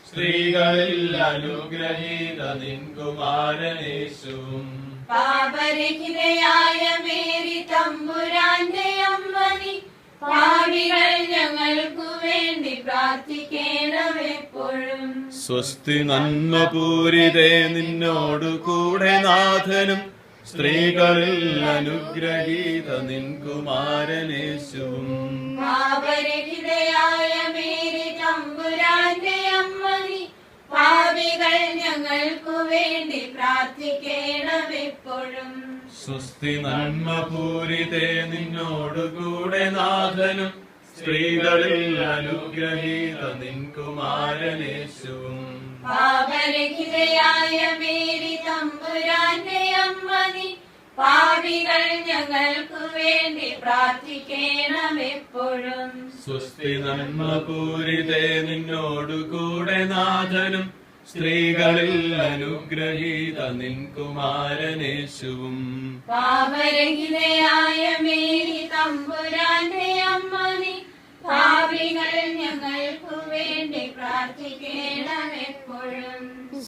സ്ത്രീകളിൽ അനുഗ്രഹീത നിൻ കുമാരനേശുവും. പാപരഹിതയായ മേരി തമ്പുരാന്റെ അമ്മ നീ, പാപികൾ ഞങ്ങൾക്കു വേണ്ടി പ്രാർത്ഥിക്കേണമെപ്പോഴും. സ്വസ്തി നന്മപൂരിതേ നിന്നോടു കൂടെ നാഥനും, സ്ത്രീകളിൽ അനുഗ്രഹീത നിൻ കുമാരനേശുവും. പാപരഹിതയായ മേരി തമ്പുരാന്റെ അമ്മ നീ, പാപികൾ ഞങ്ങൾക്കു വേണ്ടി പ്രാർത്ഥിക്കേണമെപ്പോഴും. സ്വസ്തി നന്മപൂരിതേ നിന്നോടു കൂടെ നാഥനും, സ്ത്രീകളിൽ അനുഗ്രഹീത നിൻ കുമാരനേശുവും. പാപരഹിതയായ മേരി തമ്പുരാന്റെ അമ്മ നീ, പാപികൾ ഞങ്ങൾക്കു വേണ്ടി പ്രാർത്ഥിക്കേണമെപ്പോഴും. സ്വസ്തി നന്മപൂരിതേ നിന്നോടു കൂടെ നാഥനും, സ്ത്രീകളിൽ അനുഗ്രഹീത നിൻ കുമാരനേശുവും. പാപരഹിതയായ മേരി തമ്പുരാന്റെ അമ്മ നീ, പാപികൾ ഞങ്ങൾക്കു വേണ്ടി പ്രാർത്ഥിക്കേണമെപ്പോഴും.